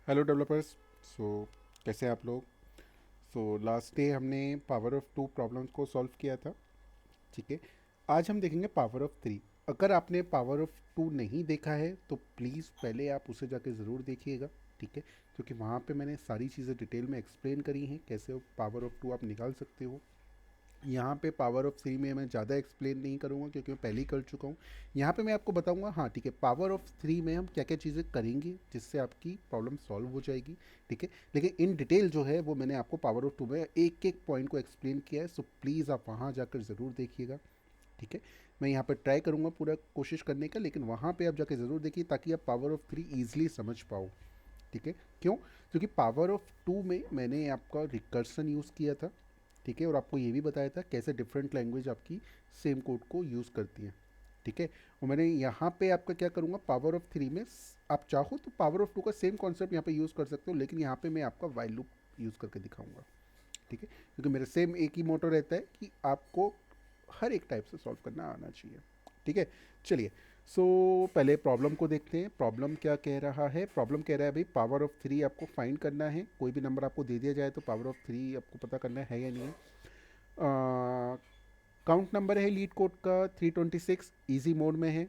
Hello developers. सो कैसे हैं आप लोग? लास्ट डे हमने पावर ऑफ टू प्रॉब्लम्स को सॉल्व किया था। ठीक है, आज हम देखेंगे पावर ऑफ थ्री। अगर आपने पावर ऑफ टू नहीं देखा है तो प्लीज़ पहले आप उसे जाके ज़रूर देखिएगा। ठीक है, क्योंकि वहाँ पे मैंने सारी चीज़ें डिटेल में एक्सप्लेन करी हैं, कैसे पावर ऑफ टू आप निकाल सकते हो। यहाँ पे पावर ऑफ थ्री में मैं ज़्यादा एक्सप्लेन नहीं करूँगा क्योंकि मैं पहले ही कर चुका हूँ। यहाँ पे मैं आपको बताऊँगा, हाँ ठीक है, पावर ऑफ थ्री में हम क्या क्या चीज़ें करेंगे जिससे आपकी प्रॉब्लम सॉल्व हो जाएगी। ठीक है, लेकिन इन डिटेल जो है वो मैंने आपको पावर ऑफ टू में एक एक पॉइंट को एक्सप्लेन किया है, सो प्लीज़ आप वहाँ जाकर ज़रूर देखिएगा। ठीक है, मैं यहाँ पर ट्राई करूँगा पूरा कोशिश करने का, लेकिन वहाँ पे आप जाके ज़रूर देखिए ताकि आप पावर ऑफ थ्री ईजिली समझ पाओ। ठीक है, क्यों? क्योंकि पावर ऑफ टू में मैंने आपका रिकर्सन यूज़ किया था। ठीक है, और आपको ये भी बताया था कैसे डिफरेंट लैंग्वेज आपकी सेम कोड को यूज़ करती हैं। ठीक है, और मैंने यहाँ पे आपका क्या करूँगा, पावर ऑफ थ्री में आप चाहो तो पावर ऑफ टू का सेम कॉन्सेप्ट यहाँ पे यूज़ कर सकते हो, लेकिन यहाँ पे मैं आपका वाइल लूप यूज़ करके दिखाऊंगा। ठीक है, क्योंकि मेरा सेम एक ही मोटो रहता है कि आपको हर एक टाइप से सॉल्व करना आना चाहिए। ठीक है, चलिए। पहले प्रॉब्लम को देखते हैं। प्रॉब्लम क्या कह रहा है? प्रॉब्लम कह रहा है भाई पावर ऑफ थ्री आपको फाइंड करना है। कोई भी नंबर आपको दे दिया जाए तो पावर ऑफ थ्री आपको पता करना है या नहीं है। काउंट नंबर है लीड कोड का 326, इजी मोड में है।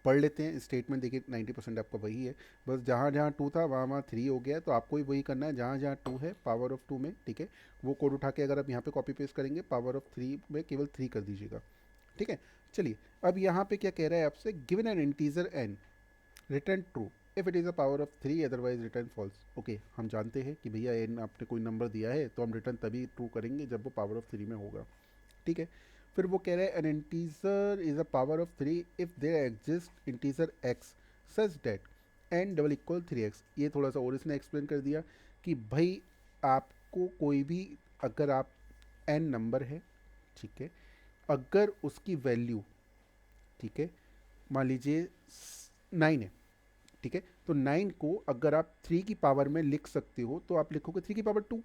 पढ़ लेते हैं स्टेटमेंट, देखिए 90% आपका वही है। बस जहाँ जहाँ टू था वहाँ वहाँ थ्री हो गया है, तो आपको ही वही करना है जहाँ जहाँ टू है पावर ऑफ टू में। ठीक है, वो कोड उठा के अगर आप यहाँ पे कॉपी पेस्ट करेंगे पावर ऑफ थ्री में केवल थ्री कर दीजिएगा। ठीक है, चलिए। अब यहाँ पे क्या कह रहा है आपसे, given an integer n, return true if it is a power of three, otherwise return false. Okay, हम जानते हैं कि भैया एन आपने कोई नंबर दिया है तो हम रिटर्न तभी ट्रू करेंगे जब वो पावर ऑफ थ्री में होगा। ठीक है, फिर वो कह रहा है n integer is a power of three if there exist integer x such that n double equal three x. ये थोड़ा सा और इसने एक्सप्लेन कर दिया कि भाई आपको कोई भी, अगर आप एन नंबर है, ठीक है, अगर उसकी वैल्यू, ठीक है, मान लीजिए नाइन है। ठीक है, तो नाइन को अगर आप थ्री की पावर में लिख सकते हो तो आप लिखोगे थ्री की पावर टू।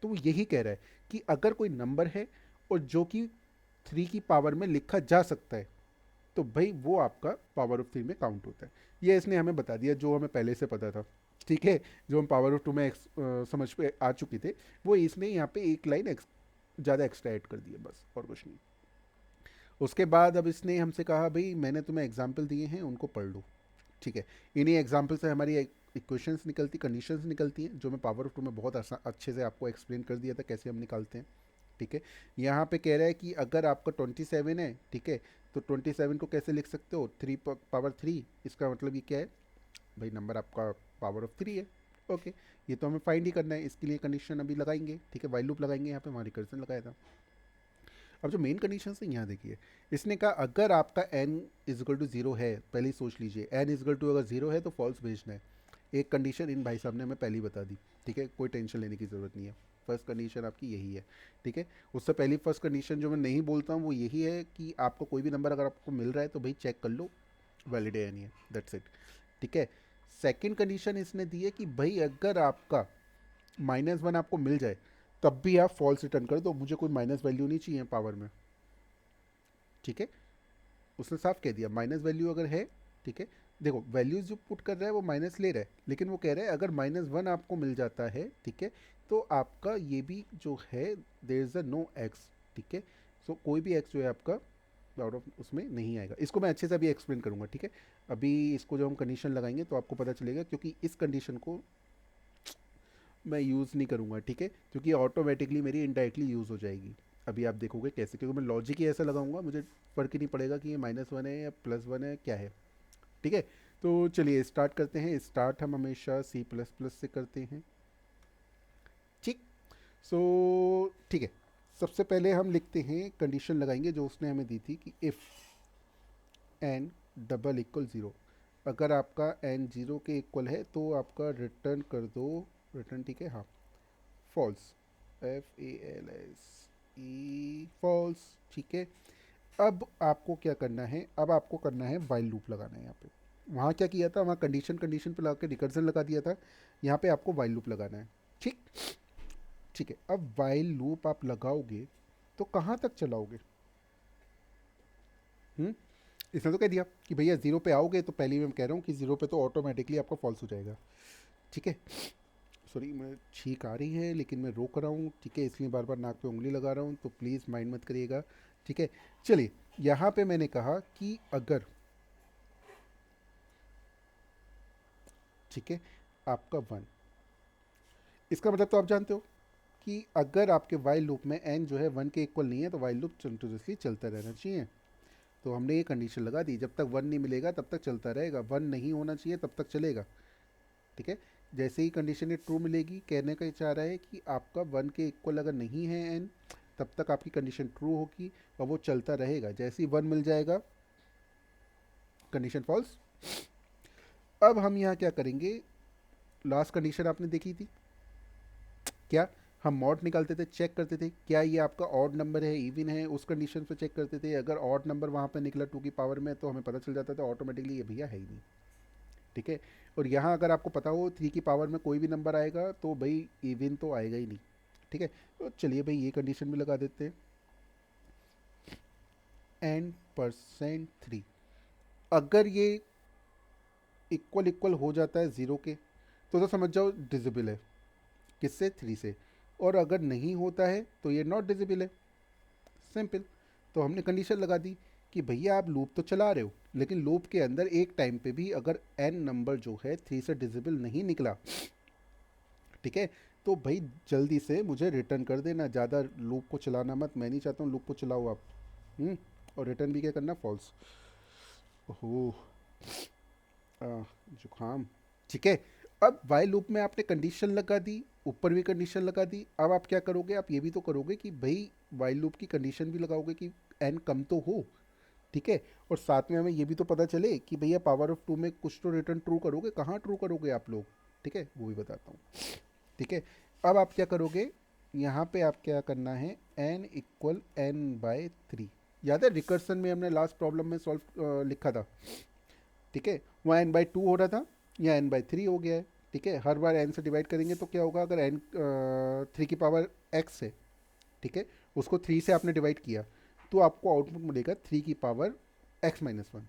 तो वो यही कह रहा है कि अगर कोई नंबर है और जो कि थ्री की पावर में लिखा जा सकता है तो भाई वो आपका पावर ऑफ थ्री में काउंट होता है। ये इसने हमें बता दिया जो हमें पहले से पता था। ठीक है, जो हम पावर ऑफ टू में समझ पे आ चुके थे, वो इसने यहाँ पे एक लाइन ज़्यादा एक्स्ट्रा ऐड कर दी है, बस और कुछ नहीं। उसके बाद अब इसने हमसे कहा भाई मैंने तुम्हें एग्जाम्पल दिए हैं उनको पढ़ लो। ठीक है, इन्हीं एग्जाम्पल से हमारी इक्वेशंस निकलती, कंडीशंस निकलती हैं, जो मैं पावर ऑफ टू में बहुत अच्छे से आपको एक्सप्लेन कर दिया था कैसे हम निकालते हैं। ठीक है, यहाँ पे कह रहा है कि अगर आपका 27 है, ठीक है, तो 27 को कैसे लिख सकते हो, थ्री पावर थ्री। इसका मतलब ये क्या है भाई, नंबर आपका पावर ऑफ थ्री है। ओके, ये तो हमें फाइंड ही करना है, इसके लिए कंडीशन अभी लगाएंगे। ठीक है, वाइल लूप लगाएंगे, यहाँ पे हमारी रिकर्जन लगाया था। अब जो मेन कंडीशन है यहाँ देखिए, इसने कहा अगर आपका एन इजगल टू जीरो है, पहले ही सोच लीजिए एन इजगल टू अगर जीरो है तो फॉल्स भेजना है। एक कंडीशन इन भाई साहब ने हमें पहले ही बता दी। ठीक है, कोई टेंशन लेने की ज़रूरत नहीं है। फर्स्ट कंडीशन आपकी यही है। ठीक है, उससे पहली फर्स्ट कंडीशन जो मैं नहीं बोलता हूँ वो यही है कि आपको कोई भी नंबर अगर आपको मिल रहा है तो भाई चेक कर लो वैलिड है या नहीं है, दैट्स इट। ठीक है, सेकेंड कंडीशन इसने दी है कि भाई अगर आपका माइनस वन आपको मिल जाए तब भी आप फॉल्स रिटर्न कर दो, मुझे कोई माइनस वैल्यू नहीं चाहिए पावर में। ठीक है, उसने साफ कह दिया माइनस वैल्यू अगर है। ठीक है, देखो वैल्यूज जो पुट कर रहा है वो माइनस ले रहा है, लेकिन वो कह रहा है अगर माइनस वन आपको मिल जाता है, ठीक है, तो आपका ये भी जो है there is a no x. ठीक है, सो कोई भी एक्स जो है आपका आउट ऑफ उसमें नहीं आएगा। इसको मैं अच्छे से अभी एक्सप्लेन करूंगा। ठीक है, अभी इसको जो हम कंडीशन लगाएंगे तो आपको पता चलेगा, क्योंकि इस कंडीशन को मैं यूज़ नहीं करूँगा। ठीक है, क्योंकि ऑटोमेटिकली मेरी इनडायरेक्टली यूज़ हो जाएगी। अभी आप देखोगे कैसे, क्योंकि मैं लॉजिक ही ऐसा लगाऊंगा, मुझे फ़र्क ही नहीं पड़ेगा कि ये माइनस वन है या प्लस वन है क्या है। ठीक है, तो चलिए स्टार्ट करते हैं। स्टार्ट हम हमेशा सी प्लस प्लस से करते हैं। ठीक, सो ठीक है, सबसे पहले हम लिखते हैं, कंडीशन लगाएंगे जो उसने हमें दी थी कि if n double equal zero, अगर आपका एन ज़ीरो के इक्वल है तो आपका रिटर्न कर दो, रिटर्न, ठीक है, हाँ, फॉल्स, FALS फॉल्स। ठीक है, अब आपको क्या करना है, अब आपको करना है वाइल लूप लगाना है यहाँ पे। वहाँ क्या किया था, वहाँ कंडीशन कंडीशन पे लगा के रिकर्जन लगा दिया था, यहाँ पे आपको वाइल लूप लगाना है। ठीक, ठीक है, अब वाइल लूप आप लगाओगे तो कहाँ तक चलाओगे? हम्म, इसने तो कह दिया कि भैया जीरो पे आओगे तो पहले ही मैं कह रहा हूँ कि जीरो पे तो ऑटोमेटिकली आपका फॉल्स हो जाएगा। ठीक है। सॉरी, मैं छींक आ रही है लेकिन मैं रोक रहा हूँ, ठीक है, इसलिए बार बार नाक पे उंगली लगा रहा हूँ, तो प्लीज़ माइंड मत करिएगा। ठीक है, चलिए, यहाँ पे मैंने कहा कि अगर, ठीक है, आपका वन, इसका मतलब तो आप जानते हो कि अगर आपके वाइल लूप में एन जो है वन के इक्वल नहीं है तो वाइल लूप कंटिन्यूसली चलता रहना चाहिए। तो हमने ये कंडीशन लगा दी, जब तक वन नहीं मिलेगा तब तक चलता रहेगा, वन नहीं होना चाहिए तब तक चलेगा। ठीक है, जैसे ही कंडीशन ये ट्रू मिलेगी, कहने का चाह रहा है कि आपका वन के इक्वल अगर नहीं है एन, तब तक आपकी कंडीशन ट्रू होगी और वो चलता रहेगा। जैसे ही वन मिल जाएगा, कंडीशन फॉल्स। अब हम यहाँ क्या करेंगे, लास्ट कंडीशन आपने देखी थी, क्या हम मॉड निकालते थे, चेक करते थे क्या ये आपका ऑड नंबर है इवन है, उस कंडीशन पे चेक करते थे। अगर ऑड नंबर वहाँ पे निकला टू की पावर में तो हमें पता चल जाता था ऑटोमेटिकली ये भैया है ही नहीं। ठीक है, और यहाँ अगर आपको पता हो थ्री की पावर में कोई भी नंबर आएगा तो भाई इवन तो आएगा ही नहीं। ठीक है, तो चलिए भाई ये कंडीशन भी लगा देते हैं, एन परसेंट थ्री, अगर ये इक्वल इक्वल हो जाता है ज़ीरो के तो समझ जाओ डिजिबल है, किससे, थ्री से। और अगर नहीं होता है तो ये नॉट डिजिबल है, सिंपल। तो हमने कंडीशन लगा दी कि भैया आप लूप तो चला रहे हो लेकिन लूप के अंदर एक टाइम पे भी अगर एन नंबर जो है थ्री से डिजिबल नहीं निकला, ठीक है, तो भाई जल्दी से मुझे रिटर्न कर देना, ज़्यादा लूप को चलाना मत, मैं नहीं चाहता हूँ लूप को चलाओ आप। और रिटर्न भी क्या करना, फॉल्स। ओह, जुकाम। ठीक है, अब वाइल लूप में आपने कंडीशन लगा दी, ऊपर भी कंडीशन लगा दी, अब आप क्या करोगे, आप ये भी तो करोगे कि भाई वाइल लूप की कंडीशन भी लगाओगे कि एन कम तो हो। ठीक है, और साथ में हमें ये भी तो पता चले कि भैया पावर ऑफ टू में कुछ तो रिटर्न ट्रू करोगे, कहाँ ट्रू करोगे आप लोग। ठीक है, वो भी बताता हूँ। ठीक है, अब आप क्या करोगे, यहाँ पे आप क्या करना है, n equal n by three. याद है रिकर्सन में हमने लास्ट प्रॉब्लम में सॉल्व लिखा था। ठीक है, वहाँ एन बाई टू हो रहा था, यहाँ एन बाई थ्री हो गया है। ठीक है, हर बार एन से डिवाइड करेंगे तो क्या होगा, अगर एन थ्री की पावर एक्स है, ठीक है, उसको थ्री से आपने डिवाइड किया तो आपको आउटपुट मिलेगा थ्री की पावर एक्स माइनस वन।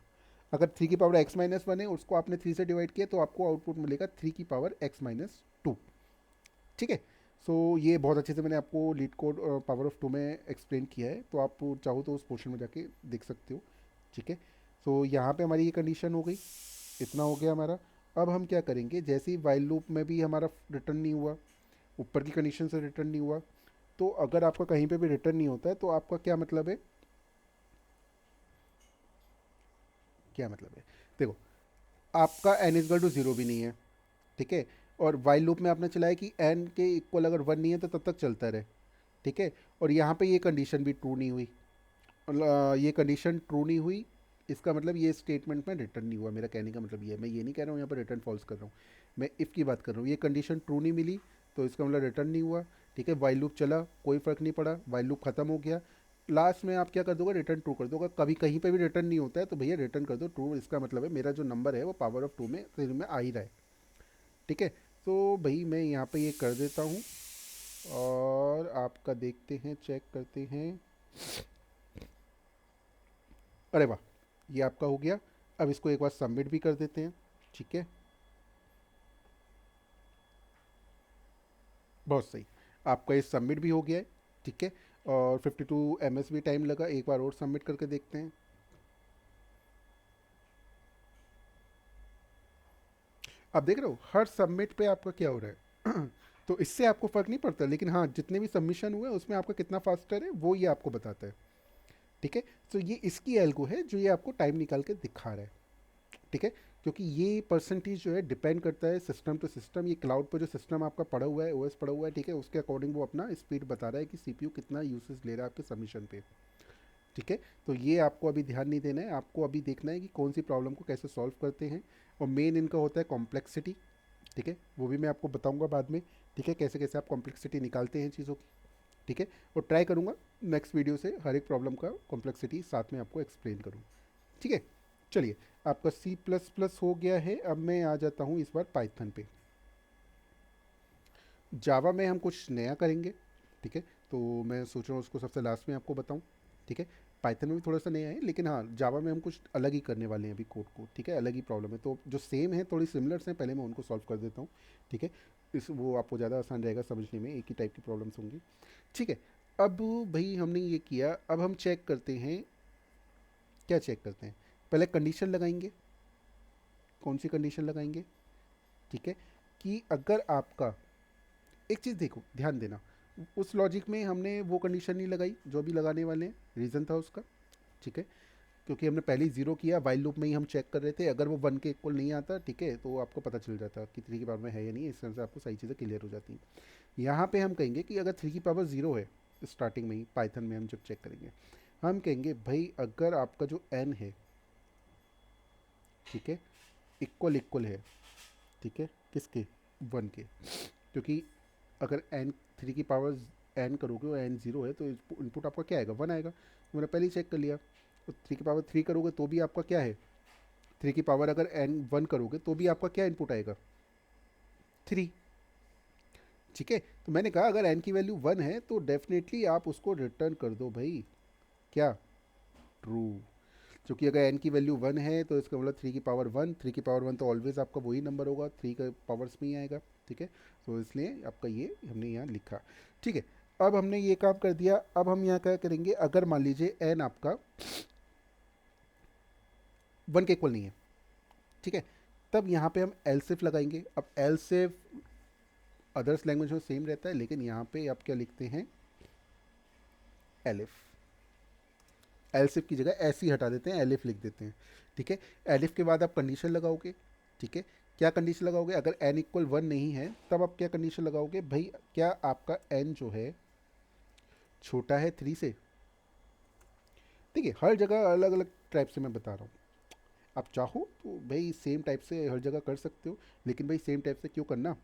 अगर थ्री की पावर एक्स माइनस वन है, उसको आपने थ्री से डिवाइड किया तो आपको आउटपुट मिलेगा थ्री की पावर एक्स माइनस टू। ठीक है, सो ये बहुत अच्छे से मैंने आपको LeetCode power of two में एक्सप्लेन किया है, तो आप चाहो तो उस पोर्शन में जाके देख सकते हो। ठीक है, सो यहाँ पे हमारी ये कंडीशन हो गई, इतना हो गया हमारा। अब हम क्या करेंगे, जैसे ही वाइल लूप में भी हमारा रिटर्न नहीं हुआ, ऊपर की कंडीशन से रिटर्न नहीं हुआ, तो अगर आपका कहीं पे भी रिटर्न नहीं होता है तो आपका क्या मतलब है, क्या मतलब है, देखो, आपका एन इजगल टू ज़ीरो भी नहीं है। ठीक है, और वाइल लूप में आपने चलाया कि एन के इक्वल अगर वन नहीं है तो तब तक चलता रहे। ठीक है, और यहाँ पे ये कंडीशन भी ट्रू नहीं हुई, ये कंडीशन ट्रू नहीं हुई, इसका मतलब ये स्टेटमेंट में रिटर्न नहीं हुआ। मेरा कहने का मतलब ये है, मैं ये नहीं कह रहा हूँ यहाँ पर रिटर्न फॉल्स कर रहा हूँ, मैं इफ़ की बात कर रहा हूँ। ये कंडीशन ट्रू नहीं मिली तो इसका मतलब रिटर्न नहीं हुआ। ठीक है, वाइल लूप चला, कोई फ़र्क नहीं पड़ा, वाइल लूप ख़त्म हो गया, लास्ट में आप क्या कर दोगे, रिटर्न ट्रू कर दोगे। कभी कहीं पे भी रिटर्न नहीं होता है तो भैया रिटर्न कर दो ट्रू, इसका मतलब है मेरा जो नंबर है वो पावर ऑफ टू में थ्री में आ ही रहा है। ठीक है, तो भाई मैं यहाँ पे ये कर देता हूँ और आपका देखते हैं, चेक करते हैं। अरे वाह, ये आपका हो गया। अब इसको एक बार सबमिट भी कर देते हैं। ठीक है, बहुत सही, आपका ये सबमिट भी हो गया है। ठीक है, और 52 ms भी टाइम लगा, एक बार और सबमिट करके देखते हैं। आप देख रहे हो हर सबमिट पे आपका क्या हो रहा है तो इससे आपको फ़र्क नहीं पड़ता, लेकिन हाँ जितने भी सबमिशन हुए उसमें आपका कितना फास्टर है वो ये आपको बताता है। ठीक है, तो ये इसकी एल्गो है जो ये आपको टाइम निकाल के दिखा रहा है। ठीक है, क्योंकि ये परसेंटेज जो है डिपेंड करता है सिस्टम टू सिस्टम, ये क्लाउड पर जो सिस्टम आपका पड़ा हुआ है, ओएस पड़ा हुआ है, ठीक है, उसके अकॉर्डिंग वो अपना स्पीड बता रहा है कि सीपीयू कितना यूसेज ले रहा है आपके सबमिशन पे। ठीक है, तो ये आपको अभी ध्यान नहीं देना है, आपको अभी देखना है कि कौन सी प्रॉब्लम को कैसे सॉल्व करते हैं। और मेन इनका होता है कॉम्प्लेक्सिटी। ठीक है, वो भी मैं आपको बताऊंगा बाद में। ठीक है, कैसे कैसे आप कॉम्प्लेक्सिटी निकालते हैं चीज़ों की। ठीक है, और ट्राई करूंगा नेक्स्ट वीडियो से हर एक प्रॉब्लम का कॉम्प्लेक्सिटी साथ में आपको एक्सप्लेन करूँ। ठीक है, चलिए, आपका सी प्लस प्लस हो गया है। अब मैं आ जाता हूँ इस बार पाइथन पे। जावा में हम कुछ नया करेंगे। ठीक है, तो मैं सोच रहा हूँ उसको सबसे लास्ट में आपको बताऊँ। ठीक है, पाइथन में भी थोड़ा सा नया है, लेकिन हाँ जावा में हम कुछ अलग ही करने वाले हैं अभी कोड को, ठीक है, अलग ही प्रॉब्लम है। तो जो सेम है थोड़ी सिमिलर्स हैं, पहले मैं उनको सॉल्व कर देता हूँ, ठीक है। इस वो आपको ज़्यादा आसान रहेगा समझने में, एक ही टाइप की प्रॉब्लम्स होंगी, ठीक है। अब भाई हमने ये किया, अब हम चेक करते हैं, क्या चेक करते हैं, पहले कंडीशन लगाएंगे। कौन सी कंडीशन लगाएंगे, ठीक है, कि अगर आपका, एक चीज़ देखो ध्यान देना, उस लॉजिक में हमने वो कंडीशन नहीं लगाई जो भी लगाने वाले हैं, रीज़न था उसका, ठीक है, क्योंकि हमने पहले ही जीरो किया, वाइल लूप में ही हम चेक कर रहे थे, अगर वो वन के इक्वल नहीं आता, ठीक है, तो आपको पता चल जाता कि थ्री की पावर में है या नहीं, इस तरह से आपको सही चीज़ें क्लियर हो जाती हैं। यहाँ पे हम कहेंगे कि अगर थ्री की पावर ज़ीरो है, स्टार्टिंग में ही पाइथन में हम जब चेक करेंगे, हम कहेंगे भाई अगर आपका जो एन है, ठीक है, इक्वल इक्वल है, ठीक है, किसके, वन के, क्योंकि अगर एन थ्री की पावर एन करोगे और एन ज़ीरो है तो इनपुट आपका क्या आएगा, वन आएगा, तो मैंने पहले ही चेक कर लिया। तो थ्री की पावर थ्री करोगे तो भी आपका क्या है, थ्री की पावर अगर एन वन करोगे तो भी आपका क्या इनपुट आएगा, थ्री, ठीक है। तो मैंने कहा अगर एन की वैल्यू वन है तो डेफिनेटली आप उसको रिटर्न कर दो भाई, क्या, ट्रू। क्योंकि अगर एन की वैल्यू वन है तो इसका मतलब थ्री की पावर वन, थ्री की पावर वन तो ऑलवेज आपका वही नंबर होगा, थ्री का पावर्स में ही आएगा, ठीक है। तो इसलिए आपका ये हमने यहाँ लिखा, ठीक है। अब हमने ये काम कर दिया, अब हम यहाँ क्या करेंगे, अगर मान लीजिए एन आपका वन के इक्वल नहीं है, ठीक है, तब यहाँ पे हम एल सिफ लगाएंगे। अब एल सिफ अदर्स लैंग्वेज में सेम रहता है, लेकिन यहाँ पे आप क्या लिखते हैं, एलिफ, एलसिफ की जगह ऐसे ही हटा देते हैं, एलिफ लिख देते हैं, ठीक है। एलिफ के बाद आप कंडीशन लगाओगे, ठीक है। क्या कंडीशन लगाओगे, अगर एन इक्वल वन नहीं है तब आप क्या कंडीशन लगाओगे भाई, क्या आपका एन जो है छोटा है थ्री से, देखिए हर जगह अलग अलग टाइप से मैं बता रहा हूँ, आप चाहो तो भाई सेम टाइप से हर जगह कर सकते हो, लेकिन भाई सेम टाइप से क्यों करना,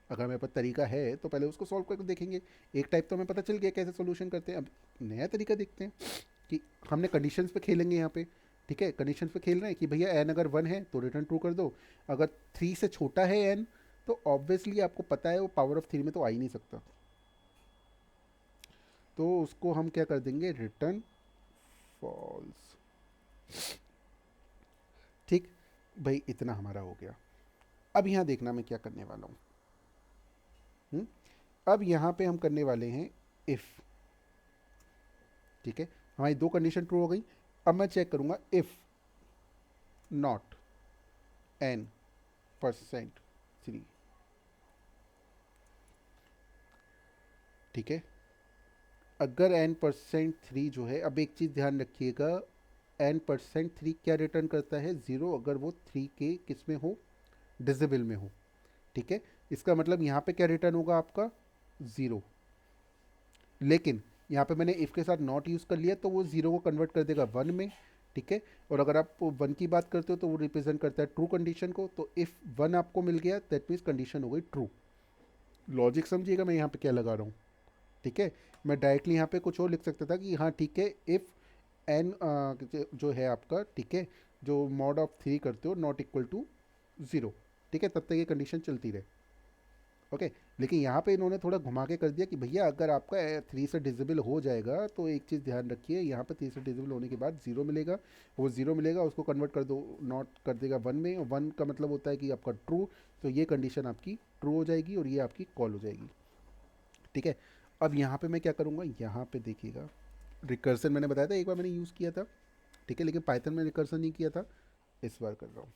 अगर मेरे पास तरीका है तो पहले उसको सॉल्व करके देखेंगे। एक टाइप तो हमें पता चल गया कैसे सोल्यूशन करते हैं, अब नया तरीका देखते हैं कि हमने कंडीशंस पे खेलेंगे यहाँ पे, ठीक है। कंडीशंस पे खेल रहे हैं कि भैया एन अगर वन है तो रिटर्न ट्रू कर दो, अगर थ्री से छोटा है एन तो ऑब्वियसली आपको पता है वो पावर ऑफ थ्री में तो आ ही नहीं सकता, तो उसको हम क्या कर देंगे, रिटर्न फॉल्स, ठीक। भाई इतना हमारा हो गया। अब यहाँ देखना मैं क्या करने वाला हूँ, अब यहाँ पे हम करने वाले हैं इफ़, ठीक है, हमारी दो कंडीशन ट्रू हो गई। अब मैं चेक करूँगा if not an percent three, ठीक है। अगर एन परसेंट थ्री जो है, अब एक चीज़ ध्यान रखिएगा, एन परसेंट थ्री क्या रिटर्न करता है, ज़ीरो, अगर वो थ्री के किस में हो, डिजिबल में हो, ठीक है। इसका मतलब यहाँ पे क्या रिटर्न होगा आपका, ज़ीरो, लेकिन यहाँ पे मैंने इफ़ के साथ नॉट यूज़ कर लिया तो वो ज़ीरो को कन्वर्ट कर देगा वन में, ठीक है। और अगर आप वन की बात करते हो तो वो रिप्रेजेंट करता है ट्रू कंडीशन को, तो इफ़ वन आपको मिल गया दैट मीन्स कंडीशन हो गई ट्रू। लॉजिक समझिएगा मैं यहाँ पे क्या लगा रहा हूँ, ठीक है। मैं डायरेक्टली यहाँ पे कुछ और लिख सकता था कि हाँ ठीक है, इफ़ एन जो है आपका, ठीक है, जो मॉड ऑफ थ्री करते हो नॉट इक्वल टू ज़ीरो, ठीक है, तब तक ये कंडीशन चलती रहे, ओके। लेकिन यहाँ पे इन्होंने थोड़ा घुमा के कर दिया कि भैया अगर आपका थ्री से डिजिबल हो जाएगा तो एक चीज़ ध्यान रखिए, यहाँ पे थ्री से डिजिबल होने के बाद ज़ीरो मिलेगा, वो ज़ीरो मिलेगा उसको कन्वर्ट कर दो, नॉट कर देगा वन में, वन का मतलब होता है कि आपका ट्रू, तो ये कंडीशन आपकी ट्रू हो जाएगी और ये आपकी कॉल हो जाएगी, ठीक है। अब यहाँ पे मैं क्या करूँगा, यहाँ पे देखिएगा, रिकर्सन मैंने बताया था एक बार मैंने यूज़ किया था, ठीक है, लेकिन पाइथन में रिकर्सन नहीं किया था, इस बार कर रहा हूँ,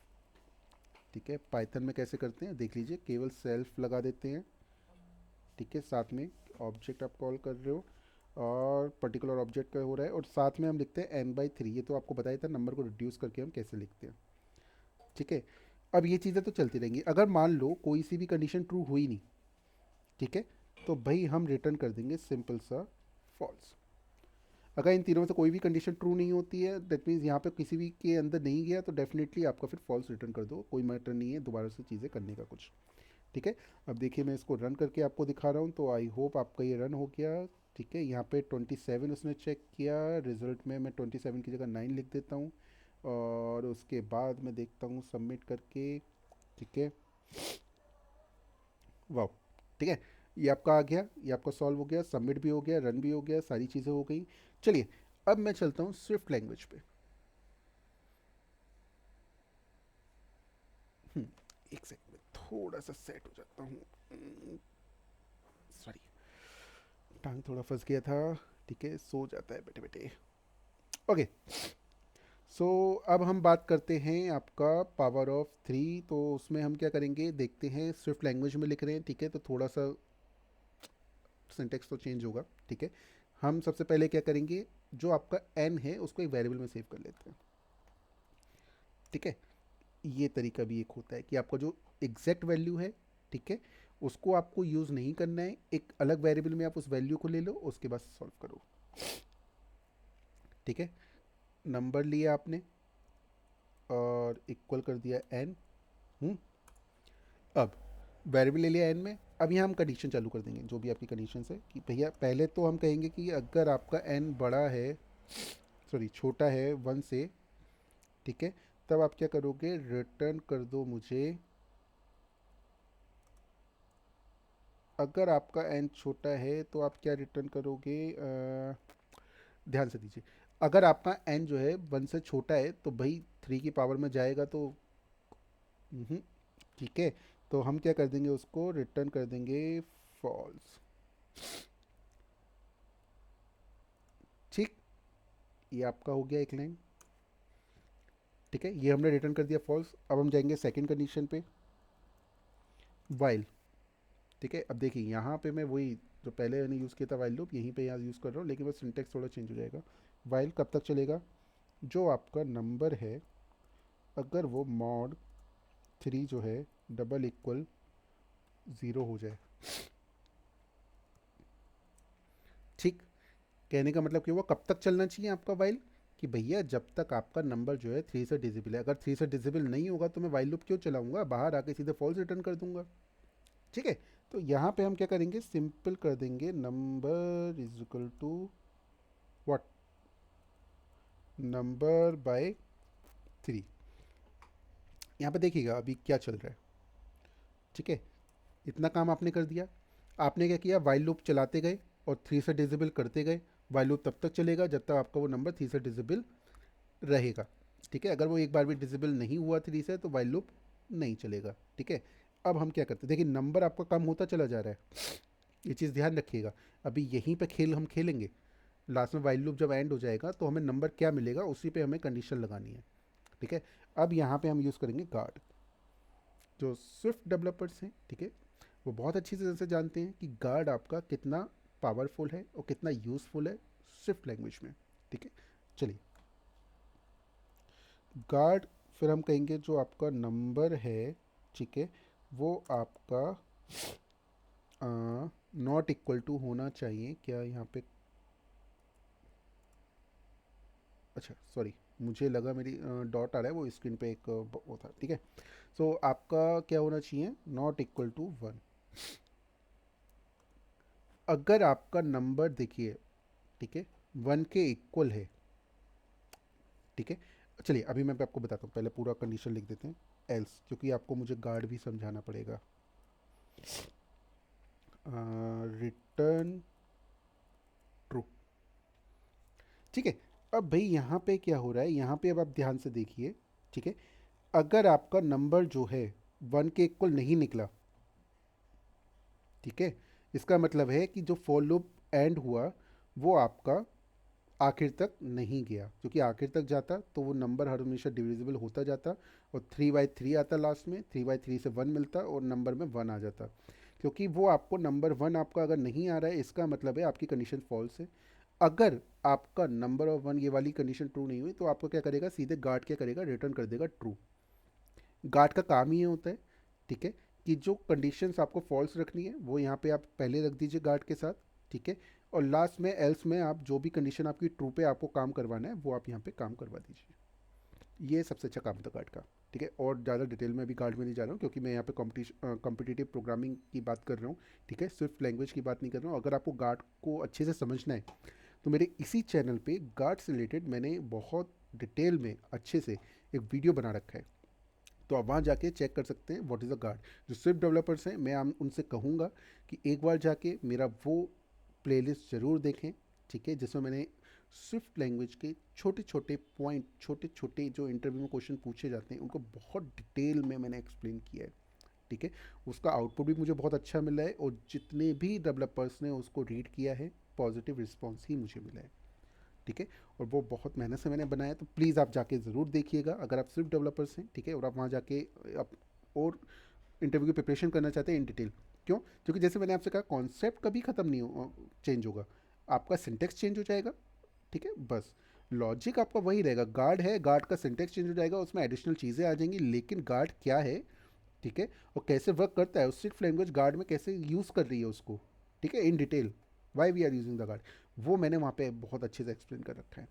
ठीक है। पाइथन में कैसे करते हैं देख लीजिए, केवल सेल्फ लगा देते हैं, ठीक है, साथ में ऑब्जेक्ट आप कॉल कर रहे हो और पर्टिकुलर ऑब्जेक्ट का हो रहा है, और साथ में हम लिखते हैं एन बाई थ्री, ये तो आपको बताया था नंबर को रिड्यूस करके हम कैसे लिखते हैं, ठीक है। अब ये चीज़ें तो चलती रहेंगी, अगर मान लो कोई सी भी कंडीशन ट्रू हुई नहीं, ठीक है, तो भाई हम रिटर्न कर देंगे सिंपल सा फॉल्स। अगर इन तीनों में से कोई भी कंडीशन ट्रू नहीं होती है दैट मीन्स यहाँ पे किसी भी के अंदर नहीं गया, तो डेफिनेटली आपका फिर फॉल्स रिटर्न कर दो, कोई मैटर नहीं है दोबारा से चीज़ें करने का कुछ, ठीक है। अब देखिए मैं इसको रन करके आपको दिखा रहा हूँ, तो आई होप आपका ये रन हो गया, ठीक है। यहाँ पे 27 उसने चेक किया, रिजल्ट में मैं 27 की जगह 9 लिख देता हूँ, और उसके बाद मैं देखता हूँ सबमिट करके, ठीक है, वाह, ठीक है। ये आपका आ गया, ये आपका सॉल्व हो गया, सबमिट भी हो गया, रन भी हो गया, सारी चीज़ें हो गई। चलिए अब मैं चलता हूँ स्विफ्ट लैंग्वेज पे। एक सेकंड में थोड़ा सा सेट हो जाता हूँ। सॉरी, टांग थोड़ा फंस गया था। ठीक है, सो जाता है बैठे बैठे। ओके, सो अब हम बात करते हैं आपका पावर ऑफ थ्री। तो उसमें हम क्या करेंगे देखते हैं। स्विफ्ट लैंग्वेज में लिख रहे हैं, ठीक है, तो थोड़ा सा सिंटेक्स तो चेंज होगा। ठीक है, हम सबसे पहले क्या करेंगे, जो आपका एन है उसको एक वेरिएबल में सेव कर लेते हैं। ठीक है, ये तरीका भी एक होता है कि आपका जो एग्जैक्ट वैल्यू है, ठीक है, उसको आपको यूज़ नहीं करना है, एक अलग वेरिएबल में आप उस वैल्यू को ले लो, उसके बाद सॉल्व करो। ठीक है, नंबर लिया आपने और इक्वल कर दिया एन। अब वेरिएबल ले लिया एन में। अब यहाँ हम कंडीशन चालू कर देंगे, जो भी आपकी कंडीशन है, कि भैया पहले तो हम कहेंगे कि अगर आपका एन बड़ा है, सॉरी छोटा है वन से, ठीक है, तब आप क्या करोगे, रिटर्न कर दो मुझे। अगर आपका एन छोटा है तो आप क्या रिटर्न करोगे, ध्यान से दीजिए। अगर आपका एन जो है वन से छोटा है तो भाई थ्री की पावर में जाएगा तो हम्म, ठीक है, तो हम क्या कर देंगे, उसको रिटर्न कर देंगे फॉल्स। ठीक, ये आपका हो गया एक लाइन। ठीक है, ये हमने रिटर्न कर दिया फॉल्स। अब हम जाएंगे सेकंड कंडीशन पे, वाइल। ठीक है, अब देखिए यहाँ पे मैं वही जो पहले मैंने यूज़ किया था वाइल लूप, यहीं पे यहाँ यूज़ कर रहा हूँ, लेकिन बस सिंटेक्स थोड़ा चेंज हो जाएगा। वाइल कब तक चलेगा, जो आपका नंबर है अगर वो मॉड थ्री जो है डबल इक्वल ज़ीरो हो जाए। ठीक, कहने का मतलब कि वो कब तक चलना चाहिए आपका वाइल, कि भैया जब तक आपका नंबर जो है थ्री से डिजिबल है। अगर थ्री से डिजिबल नहीं होगा तो मैं वाइल लूप क्यों चलाऊंगा, बाहर आके सीधे फॉल्स रिटर्न कर दूंगा। ठीक है, तो यहाँ पे हम क्या करेंगे, सिंपल कर देंगे number is equal to what, number by three. यहाँ पे देखिएगा अभी क्या चल रहा है। ठीक है, इतना काम आपने कर दिया। आपने क्या किया, वाइल लूप चलाते गए और थ्री से डिजिबल करते गए। वाइल लूप तब तक चलेगा जब तक आपका वो नंबर थ्री से डिजिबल रहेगा। ठीक है, अगर वो एक बार भी डिजिबल नहीं हुआ थ्री से तो वाइल लूप नहीं चलेगा। ठीक है, अब हम क्या करते हैं, देखिए नंबर आपका कम होता चला जा रहा है, ये चीज़ ध्यान रखिएगा। अभी यहीं पे खेल हम खेलेंगे, लास्ट में वाइल लूप जब एंड हो जाएगा तो हमें नंबर क्या मिलेगा उसी पे हमें कंडीशन लगानी है। ठीक है, अब यहाँ पे हम यूज़ करेंगे गार्ड। जो स्विफ्ट डेवलपर्स हैं, ठीक है, वो बहुत अच्छी तरह से जानते हैं कि गार्ड आपका कितना पावरफुल है और कितना यूज़फुल है स्विफ्ट लैंग्वेज में। ठीक है, चलिए गार्ड, फिर हम कहेंगे जो आपका नंबर है, ठीक है, वो आपका नॉट इक्वल टू होना चाहिए, क्या यहाँ पे, अच्छा सॉरी, मुझे लगा मेरी डॉट आ रहा है, वो स्क्रीन पे एक वो था। ठीक है, सो आपका क्या होना चाहिए, नॉट इक्वल टू वन। अगर आपका नंबर देखिए, ठीक है, वन के इक्वल है, ठीक है, चलिए अभी मैं आपको बताता हूँ, पहले पूरा कंडीशन लिख देते हैं, एल्स, क्योंकि आपको मुझे गार्ड भी समझाना पड़ेगा। Return true. ठीक है, अब भाई यहाँ पे क्या हो रहा है, यहाँ पे अब आप ध्यान से देखिए। ठीक है, अगर आपका नंबर जो है वन के इक्वल नहीं निकला, ठीक है, इसका मतलब है कि जो फॉर लूप एंड हुआ वो आपका आखिर तक नहीं गया, क्योंकि आखिर तक जाता तो वो नंबर हर हमेशा डिविजिबल होता जाता और थ्री बाई थ्री आता लास्ट में, थ्री बाई थ्री से वन मिलता और नंबर में वन आ जाता। क्योंकि वो आपको नंबर वन आपका अगर नहीं आ रहा है, इसका मतलब है आपकी कंडीशन फॉल्स है। अगर आपका नंबर ऑफ वन ये वाली कंडीशन ट्रू नहीं हुई तो आपको क्या करेगा, सीधे गार्ड क्या करेगा, रिटर्न कर देगा ट्रू। गार्ड का काम ही ये होता है, ठीक है, कि जो कंडीशंस आपको फॉल्स रखनी है वो यहाँ पे आप पहले रख दीजिए गार्ड के साथ। ठीक है, और लास्ट में एल्स में आप जो भी कंडीशन आपकी ट्रू पे आपको काम करवाना है वो आप यहाँ पे काम करवा दीजिए। ये सबसे अच्छा काम था गार्ड का। ठीक है, और ज़्यादा डिटेल में भी गार्ड में नहीं जा रहा हूँ, क्योंकि मैं यहाँ पे कॉम्पिटिटिव प्रोग्रामिंग की बात कर रहा हूँ। ठीक है, स्विफ्ट लैंग्वेज की बात नहीं कर रहा हूँ। अगर आपको गार्ड को अच्छे से समझना है तो मेरे इसी चैनल पे गार्ड से रिलेटेड मैंने बहुत डिटेल में अच्छे से एक वीडियो बना रखा है, तो आप वहाँ जाके चेक कर सकते हैं व्हाट इज़ अ गार्ड। जो स्विफ्ट डेवलपर्स हैं, मैं उनसे कहूँगा कि एक बार जाके मेरा वो प्लेलिस्ट ज़रूर देखें। ठीक है, जिसमें मैंने स्विफ्ट लैंग्वेज के छोटे छोटे पॉइंट, छोटे छोटे जो इंटरव्यू में क्वेश्चन पूछे जाते हैं उनको बहुत डिटेल में मैंने एक्सप्लेन किया है। ठीक है, उसका आउटपुट भी मुझे बहुत अच्छा मिला है और जितने भी डेवलपर्स ने उसको रीड किया है पॉजिटिव रिस्पॉन्स ही मुझे मिला है। ठीक है, और वो बहुत मेहनत से मैंने बनाया, तो प्लीज़ आप जाके ज़रूर देखिएगा अगर आप सिर्फ डेवलपर्स हैं। ठीक है, और आप वहाँ जाके आप और इंटरव्यू की प्रिपरेशन करना चाहते हैं इन डिटेल। क्यों? क्योंकि जैसे मैंने आपसे कहा कॉन्सेप्ट कभी ख़त्म नहीं हो चेंज होगा, आपका सिंटेक्स चेंज हो जाएगा। ठीक है, बस लॉजिक आपका वही रहेगा, गार्ड है, गार्ड का सिंटेक्स चेंज हो जाएगा, उसमें एडिशनल चीज़ें आ जाएंगी, लेकिन गार्ड क्या है, ठीक है, और कैसे वर्क करता है, उस सिर्फ लैंग्वेज गार्ड में कैसे यूज़ कर रही है उसको, ठीक है, in detail, why we are using the guard, वो मैंने वहाँ पे बहुत अच्छे से एक्सप्लेन कर रखा है।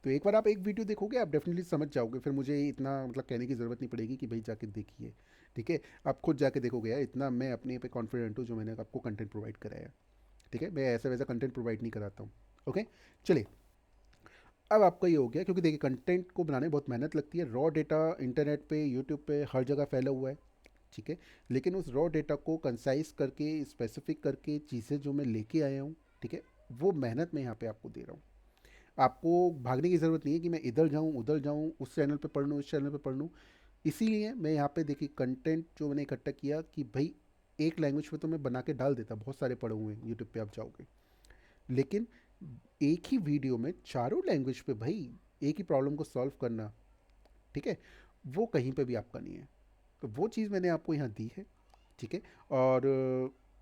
तो एक बार आप एक वीडियो देखोगे आप डेफिनेटली समझ जाओगे, फिर मुझे इतना मतलब कहने की ज़रूरत नहीं पड़ेगी कि भाई जाके देखिए। ठीक है, आप खुद जाके देखोगे यार, इतना मैं अपने पे कॉन्फिडेंट हूँ जो मैंने आपको कंटेंट प्रोवाइड कराया है। ठीक है, मैं ऐसा वैसा कंटेंट प्रोवाइड नहीं कराता हूँ। ओके, चलिए, अब आपका ये हो गया, क्योंकि देखिए कंटेंट को बनाने में बहुत मेहनत लगती है, रॉ डेटा इंटरनेट पे, यूट्यूब पे हर जगह फैला हुआ है। ठीक है, लेकिन उस रॉ डेटा को कंसाइज करके, स्पेसिफिक करके चीज़ें जो मैं लेके आया हूँ, ठीक है, वो मेहनत मैं यहाँ पे आपको दे रहा हूँ। आपको भागने की ज़रूरत नहीं है कि मैं इधर जाऊँ उधर जाऊँ, उस चैनल पे पढ़ लूँ उस चैनल पे पढ़ लूँ। इसीलिए मैं यहाँ पे देखिए कंटेंट जो मैंने इकट्ठा किया कि भाई एक लैंग्वेज पे तो मैं बना के डाल देता, बहुत सारे पढ़े हुए हैं यूट्यूब पे आप जाओगे, लेकिन एक ही वीडियो में चारों लैंग्वेज पे भाई एक ही प्रॉब्लम को सॉल्व करना, ठीक है, वो कहीं पे भी आपका नहीं है। तो वो चीज़ मैंने आपको यहाँ दी है। ठीक है, और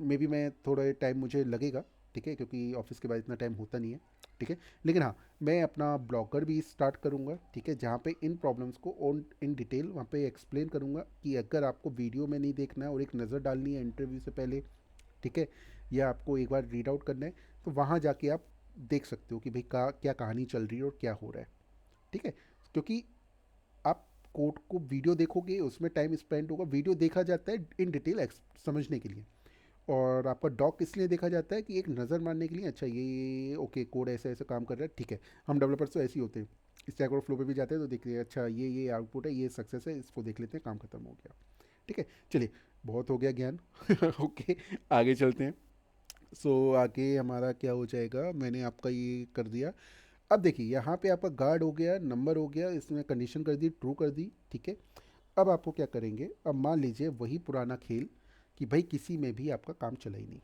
मे बी मैं थोड़ा टाइम मुझे लगेगा, ठीक है, क्योंकि ऑफिस के बाद इतना टाइम होता नहीं है। ठीक है, लेकिन हाँ, मैं अपना ब्लॉगर भी स्टार्ट करूँगा, ठीक है, जहाँ पे इन प्रॉब्लम्स को ऑन इन डिटेल वहाँ पे एक्सप्लेन करूँगा कि अगर आपको वीडियो में नहीं देखना है और एक नज़र डालनी है इंटरव्यू से पहले, ठीक है, या आपको एक बार रीड आउट करना है, तो वहाँ जाके आप देख सकते हो कि भाई क्या कहानी चल रही है और क्या हो रहा है। ठीक है, क्योंकि आप कोड को वीडियो देखोगे उसमें टाइम स्पेंड होगा, वीडियो देखा जाता है इन डिटेल समझने के लिए, और आपका डॉक इसलिए देखा जाता है कि एक नज़र मारने के लिए, अच्छा ये ओके कोड ऐसे ऐसे काम कर रहा है, ठीक है, हम डेवलपर्स तो ऐसे ही होते हैं, स्टैक और फ्लो पे भी जाते हैं तो देखते हैं अच्छा ये आउटपुट है, ये सक्सेस है, इसको देख लेते हैं, काम खत्म हो गया। ठीक है, चलिए, बहुत हो गया ज्ञान। ओके, आगे चलते हैं। सो आगे हमारा क्या हो जाएगा, मैंने आपका ये कर दिया। अब देखिए यहाँ पे आपका गार्ड हो गया, नंबर हो गया, इसमें कंडीशन कर दी, ट्रू कर दी। ठीक है, अब आपको क्या करेंगे, अब मान लीजिए वही पुराना खेल कि भाई किसी में भी आपका काम चला ही नहीं।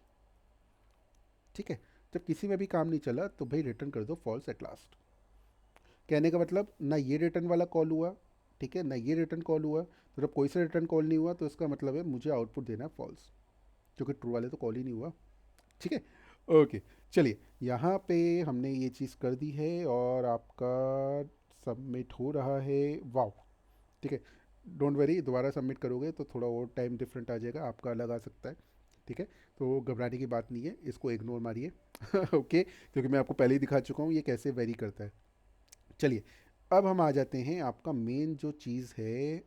ठीक है, जब किसी में भी काम नहीं चला तो भाई रिटर्न कर दो फॉल्स एट लास्ट। कहने का मतलब ना ये रिटर्न वाला कॉल हुआ, ठीक है, ना ये रिटर्न कॉल हुआ, तो जब कोई सा रिटर्न कॉल नहीं हुआ तो इसका मतलब है मुझे आउटपुट देना है फॉल्स, क्योंकि ट्रू वाले तो कॉल ही नहीं हुआ। ठीक है, ओके, चलिए, यहाँ पे हमने ये चीज़ कर दी है और आपका सबमिट हो रहा है। वाह, ठीक है, डोंट वरी, दोबारा सबमिट करोगे तो थोड़ा और टाइम डिफरेंट आ जाएगा, आपका अलग आ सकता है। ठीक है, तो घबराने की बात नहीं है, इसको इग्नोर मारिए। ओके, क्योंकि मैं आपको पहले ही दिखा चुका हूँ ये कैसे वेरी करता है। चलिए, अब हम आ जाते हैं आपका मेन जो चीज़ है,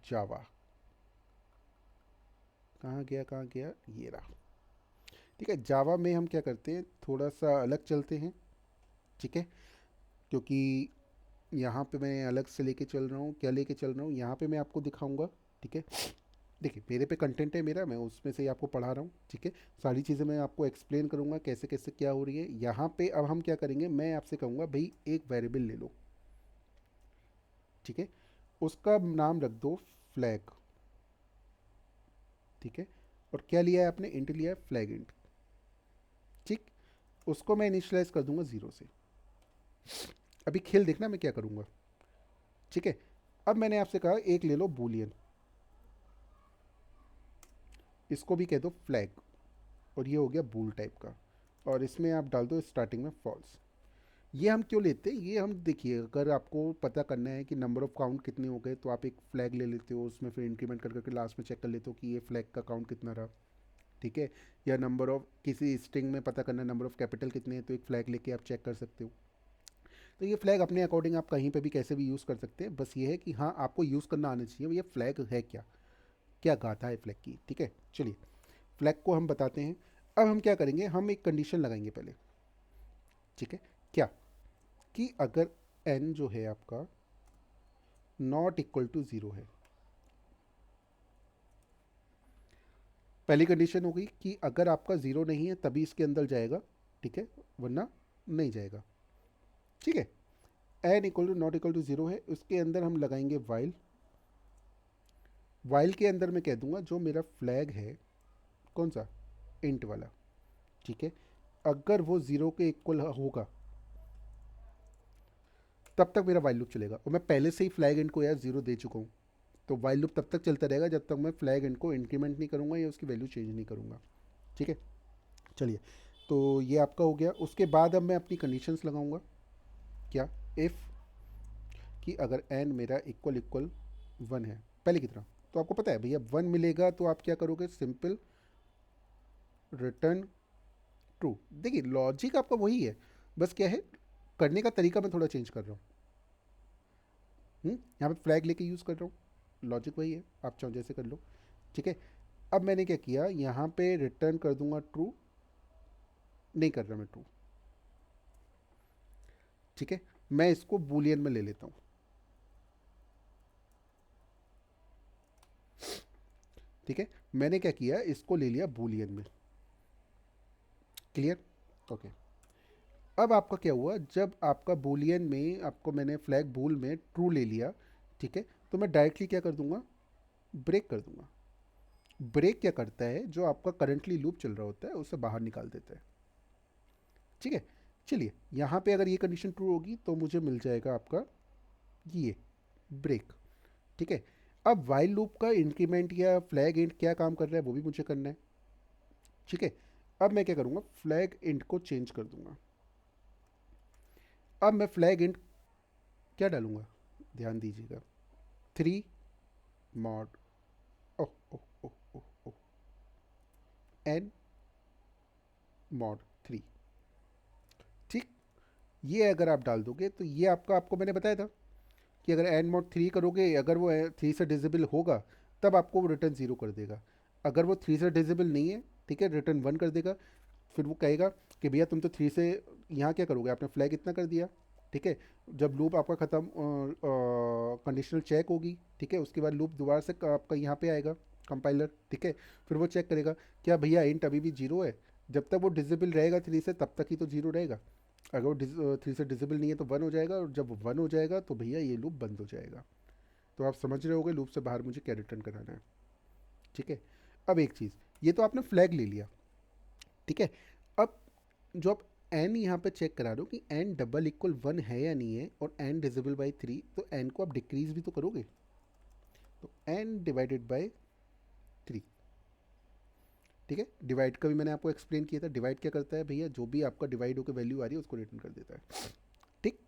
जावा। कहाँ गया, ये रहा। ठीक है, जावा में हम क्या करते हैं, थोड़ा सा अलग चलते हैं। ठीक है, क्योंकि यहाँ पे मैं अलग से लेके चल रहा हूँ, क्या लेके चल रहा हूँ यहाँ पे मैं आपको दिखाऊंगा। ठीक है, देखिए मेरे पे कंटेंट है मेरा, मैं उसमें से ही आपको पढ़ा रहा हूँ। ठीक है, सारी चीज़ें मैं आपको एक्सप्लेन करूँगा कैसे कैसे क्या हो रही है यहाँ पे। अब हम क्या करेंगे, मैं आपसे कहूँगा भाई एक वेरिएबल ले लो, ठीक है, उसका नाम रख दो फ्लैग। ठीक है, और क्या लिया है आपने, इंट लिया है, फ्लैग इंट। ठीक, उसको मैं इनिशलाइज कर दूंगा ज़ीरो से। अभी खेल देखना मैं क्या करूँगा। ठीक है, अब मैंने आपसे कहा एक ले लो बूलियन, इसको भी कह दो फ्लैग, और ये हो गया बूल टाइप का, और इसमें आप डाल दो स्टार्टिंग में फॉल्स। ये हम क्यों लेते हैं, ये हम देखिए अगर आपको पता करना है कि नंबर ऑफ काउंट कितने हो गए तो आप एक फ्लैग ले लेते हो, उसमें फिर इंक्रीमेंट कर करके लास्ट में चेक कर लेते हो कि ये फ्लैग का काउंट कितना रहा। ठीक है, या नंबर ऑफ किसी स्ट्रिंग में पता करना नंबर ऑफ कैपिटल कितने हैं तो एक फ्लैग लेके आप चेक कर सकते हो। तो ये फ्लैग अपने अकॉर्डिंग आप कहीं पे भी कैसे भी यूज़ कर सकते हैं, बस ये है कि हाँ आपको यूज़ करना आना चाहिए, ये फ्लैग है क्या, क्या गाथा है फ्लैग की। ठीक है, चलिए, फ्लैग को हम बताते हैं। अब हम क्या करेंगे, हम एक कंडीशन लगाएंगे पहले। ठीक है, क्या, कि अगर n जो है आपका नॉट इक्वल टू ज़ीरो है, पहली कंडीशन हो गई कि अगर आपका ज़ीरो नहीं है तभी इसके अंदर जाएगा। ठीक है, वरना नहीं जाएगा। ठीक है, n equal to not equal to zero है, उसके अंदर हम लगाएंगे वाइल। वाइल के अंदर मैं कह दूंगा जो मेरा फ्लैग है कौन सा, इंट वाला, ठीक है, अगर वो ज़ीरो के इक्वल होगा तब तक मेरा वाइल लूप चलेगा। और मैं पहले से ही फ्लैग इंट को यार ज़ीरो दे चुका हूँ, तो वाइल लूप तब तक चलता रहेगा जब तक मैं फ्लैग इंट को इंक्रीमेंट नहीं करूँगा या उसकी वैल्यू चेंज नहीं करूँगा। ठीक है, चलिए, तो ये आपका हो गया। उसके बाद अब मैं अपनी कंडीशंस लगाऊंगा। क्या, इफ़ कि अगर एन मेरा इक्वल इक्वल वन है पहले की तरह, तो आपको पता है भैया वन मिलेगा तो आप क्या करोगे, सिंपल रिटर्न ट्रू। देखिए लॉजिक आपका वही है, बस क्या है करने का तरीका मैं थोड़ा चेंज कर रहा हूँ। यहाँ पे फ्लैग लेके यूज़ कर रहा हूँ, लॉजिक वही है, आप चाहो जैसे कर लो। ठीक है, अब मैंने क्या किया, यहाँ पे रिटर्न कर दूंगा ट्रू, नहीं कर रहा मैं ट्रू। ठीक है, मैं इसको बूलियन में ले लेता हूँ। ठीक है, मैंने क्या किया, इसको ले लिया बूलियन में। Clear, okay. अब आपका क्या हुआ, जब आपका बूलियन में आपको मैंने फ्लैग बूल में ट्रू ले लिया, ठीक है, तो मैं डायरेक्टली क्या कर दूंगा, ब्रेक कर दूंगा। ब्रेक क्या करता है, जो आपका करंटली लूप चल रहा होता है उसे बाहर निकाल देता है। ठीक है, चलिए यहाँ पे अगर ये कंडीशन ट्रू होगी तो मुझे मिल जाएगा आपका ये ब्रेक। ठीक है, अब वाइल लूप का इंक्रीमेंट या फ्लैग इंट क्या काम कर रहा है वो भी मुझे करना है। ठीक है, अब मैं क्या करूँगा, फ्लैग इंट को चेंज कर दूंगा। अब मैं फ्लैग इंट क्या डालूंगा, ध्यान दीजिएगा, थ्री मॉड, ओह ओह ओह ओह ओह, एन मॉड थ्री। ठीक, ये अगर आप डाल दोगे तो ये आपका, आपको मैंने बताया था कि अगर एन मॉड थ्री करोगे, अगर वो थ्री से डिजिबल होगा तब आपको वो रिटर्न ज़ीरो कर देगा। अगर वो थ्री से डिजिबल नहीं है, ठीक है, रिटर्न वन कर देगा। फिर वो कहेगा कि भैया तुम तो थ्री से, यहाँ क्या करोगे, आपने फ्लैग इतना कर दिया। ठीक है, जब लूप आपका ख़त्म, कंडीशनल चेक होगी, ठीक है, उसके बाद लूप दोबारा से आपका यहाँ पे आएगा कंपाइलर। ठीक है, फिर वो चेक करेगा क्या भैया इंट अभी भी जीरो है। जब तक वो डिजिबल रहेगा थ्री से तब तक ही तो जीरो रहेगा। अगर वो थ्री से डिजिबल नहीं है तो वन हो जाएगा, और जब वन हो जाएगा तो भैया ये लूप बंद हो जाएगा। तो आप समझ रहे होगे लूप से बाहर मुझे क्या रिटर्न कराना है। ठीक है, अब एक चीज़, ये तो आपने फ्लैग ले लिया। ठीक है, अब जो आप एन यहाँ पे चेक करा रहे हो कि एन डबल इक्वल वन है या नहीं है, और एन डिजिबल बाई थ्री, तो एन को आप डिक्रीज भी तो करोगे। तो एन डिवाइडेड बाई थ्री। ठीक है, डिवाइड का भी मैंने आपको एक्सप्लेन किया था, डिवाइड क्या करता है भैया, जो भी आपका डिवाइड होकर वैल्यू आ रही है उसको रिटर्न कर देता है। ठीक,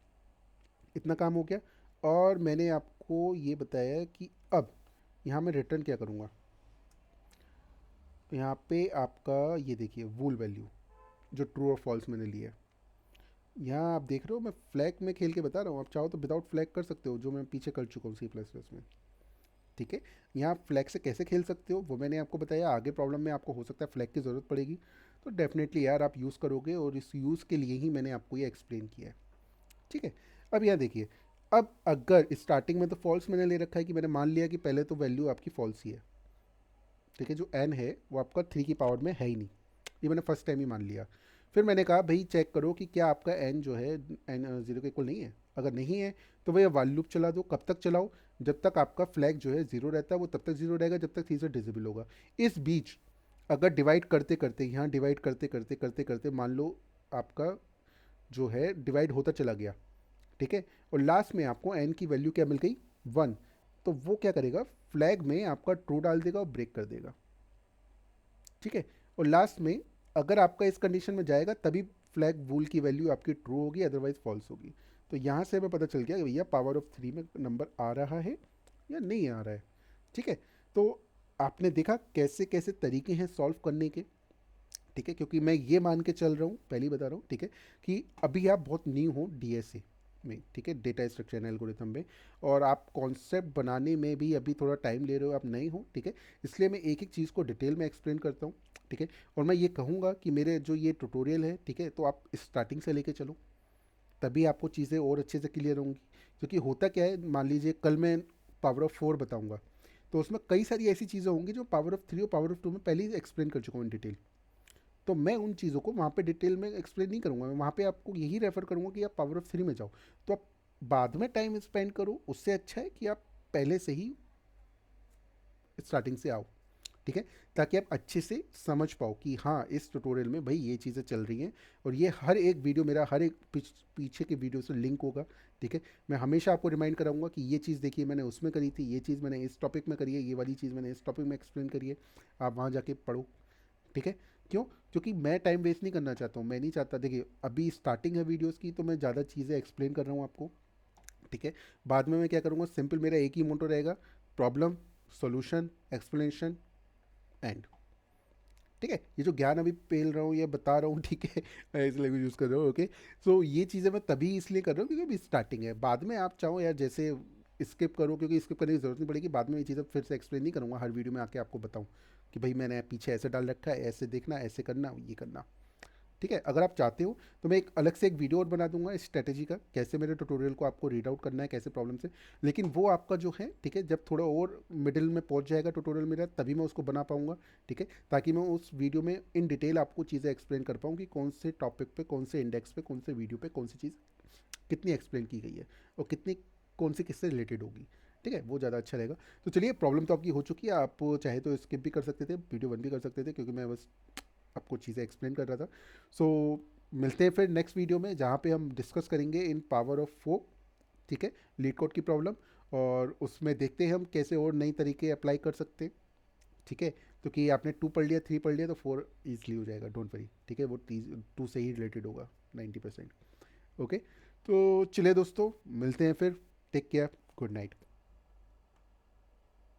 इतना काम हो गया। और मैंने आपको ये बताया कि अब यहाँ मैं रिटर्न क्या करूँगा, यहाँ पे आपका ये देखिए वूल वैल्यू जो ट्रू और फॉल्स मैंने लिया है। यहाँ आप देख रहे हो मैं फ्लैग में खेल के बता रहा हूँ, आप चाहो तो विदाउट फ्लैग कर सकते हो, जो मैं पीछे कर चुका हूँ सी प्लस प्लस में। ठीक है, यहाँ फ्लैग से कैसे खेल सकते हो वो मैंने आपको बताया, आगे प्रॉब्लम में आपको हो सकता है फ्लैग की ज़रूरत पड़ेगी, तो डेफिनेटली यार आप यूज़ करोगे, और इस यूज़ के लिए ही मैंने आपको ये एक्सप्लेन किया है। ठीक है, अब यहाँ देखिए, अब अगर स्टार्टिंग में तो फॉल्स मैंने ले रखा है कि मैंने मान लिया कि पहले तो वैल्यू आपकी फॉल्स ही है। ठीक है, जो एन है वो आपका थ्री की पावर में है ही नहीं, ये मैंने फर्स्ट टाइम ही मान लिया। फिर मैंने कहा भाई चेक करो कि क्या आपका एन जो है एन ज़ीरो के इक्वल नहीं है। अगर नहीं है तो भैया वाइल लूप चला दो। कब तक चलाओ, जब तक आपका फ्लैग जो है ज़ीरो रहता है, वो तब तक ज़ीरो रहेगा जब तक थ्री से डिजिबल होगा। इस बीच अगर डिवाइड करते करते, यहाँ डिवाइड करते करते करते करते मान लो आपका जो है डिवाइड होता चला गया, ठीक है, और लास्ट में आपको एन की वैल्यू क्या मिल गई, वन, तो वो क्या करेगा, फ्लैग में आपका ट्रू डाल देगा और ब्रेक कर देगा। ठीक है, और लास्ट में अगर आपका इस कंडीशन में जाएगा तभी फ्लैग वूल की वैल्यू आपकी ट्रू होगी, अदरवाइज फॉल्स होगी। तो यहाँ से हमें पता चल गया कि भैया पावर ऑफ थ्री में नंबर आ रहा है या नहीं आ रहा है। ठीक है, तो आपने देखा कैसे कैसे तरीके हैं सॉल्व करने के। ठीक है, क्योंकि मैं ये मान के चल रहा हूँ, पहले ही बता रहा हूँ, ठीक है, कि अभी आप बहुत न्यू हो डीएसए में, ठीक है, डेटा स्ट्रक्चर एंड एल्गोरिथम में, और आप कॉन्सेप्ट बनाने में भी अभी थोड़ा टाइम ले रहे हो, आप नए हो। ठीक है, इसलिए मैं एक एक चीज़ को डिटेल में एक्सप्लेन करता हूँ। ठीक है, और मैं ये कहूँगा कि मेरे जो ये ट्यूटोरियल है, ठीक है, तो आप स्टार्टिंग से लेके चलो, तभी आपको चीज़ें और अच्छे से क्लियर होंगी। क्योंकि होता क्या है, मान लीजिए कल मैं पावर ऑफ फोर बताऊँगा, तो उसमें कई सारी ऐसी चीज़ें होंगी जो पावर ऑफ थ्री और पावर ऑफ टू में पहले ही एक्सप्लेन कर चुका हूँ इन डिटेल। तो मैं उन चीज़ों को वहाँ पे डिटेल में एक्सप्लेन नहीं करूँगा, मैं वहाँ पे आपको यही रेफ़र करूँगा कि आप पावर ऑफ 3 में जाओ। तो आप बाद में टाइम स्पेंड करो, उससे अच्छा है कि आप पहले से ही स्टार्टिंग से आओ, ठीक है, ताकि आप अच्छे से समझ पाओ कि हाँ इस ट्यूटोरियल में भाई ये चीज़ें चल रही हैं। और ये हर एक वीडियो मेरा हर एक पीछे के वीडियो से लिंक होगा, ठीक है। मैं हमेशा आपको रिमाइंड कराऊंगा कि ये चीज़ देखिए मैंने उसमें करी थी, ये चीज़ मैंने इस टॉपिक में करी है, ये वाली चीज़ मैंने इस टॉपिक में एक्सप्लेन करी है, आप वहाँ जाके पढ़ो, ठीक है। क्यों? क्योंकि मैं टाइम वेस्ट नहीं करना चाहता हूँ, मैं नहीं चाहता, देखिए अभी स्टार्टिंग है वीडियोज़ की तो मैं ज़्यादा चीज़ें एक्सप्लेन कर रहा हूँ आपको, ठीक है। बाद में मैं क्या करूँगा, सिंपल मेरा एक ही मोटो रहेगा, प्रॉब्लम, सॉल्यूशन, एक्सप्लेनेशन, एंड, ठीक है। ये जो ज्ञान अभी पेल रहा हूँ या बता रहा हूँ, ठीक है, मैं इस लैंग्वेज यूज़ कर रहा हूँ, ओके। सो ये चीज़ें मैं तभी इसलिए कर रहा हूँ क्योंकि अभी स्टार्टिंग है, बाद में आप चाहो यार जैसे स्किप करो, क्योंकि स्किप करने की ज़रूरत नहीं पड़ेगी, बाद में ये चीज़ें फिर से एक्सप्लेन नहीं करूँगा, हर वीडियो में आके आपको बताऊँ कि भाई मैंने पीछे ऐसे डाल रखा है, ऐसे देखना, ऐसे करना, ये करना, ठीक है। अगर आप चाहते हो तो मैं एक अलग से एक वीडियो और बना दूंगा इस स्ट्रेटेजी का, कैसे मेरे ट्यूटोरियल को आपको रीड आउट करना है, कैसे प्रॉब्लम से। लेकिन वो आपका जो है, ठीक है, जब थोड़ा और मिडिल में पहुंच जाएगा ट्यूटोरियल मेरा, तभी मैं उसको बना पाऊंगा, ठीक है, ताकि मैं उस वीडियो में इन डिटेल आपको चीज़ें एक्सप्लेन कर पाऊँ कि कौन से टॉपिक पे, कौन से इंडेक्स पे, कौन से वीडियो पे कौन सी चीज़ कितनी एक्सप्लेन की गई है और कितनी कौन सी किससे रिलेटेड होगी, ठीक है, वो ज़्यादा अच्छा रहेगा। तो चलिए, प्रॉब्लम तो आपकी हो चुकी है, आप चाहे तो स्किप भी कर सकते थे, वीडियो 1 भी कर सकते थे, क्योंकि मैं बस आपको चीज़ें एक्सप्लेन कर रहा था। सो मिलते हैं फिर नेक्स्ट वीडियो में, जहाँ पे हम डिस्कस करेंगे इन पावर ऑफ 4, ठीक है, लीड कोड की प्रॉब्लम, और उसमें देखते हैं हम कैसे और नई तरीके अप्लाई कर सकते हैं, ठीक है। क्योंकि आपने 2 पढ़ लिया, 3 पढ़ लिया, तो 4 ईजिली हो जाएगा, डोंट वरी, ठीक है, वो 2 से ही रिलेटेड होगा 90%, ओके। तो चलिए दोस्तों, मिलते हैं फिर, टेक केयर, गुड नाइट।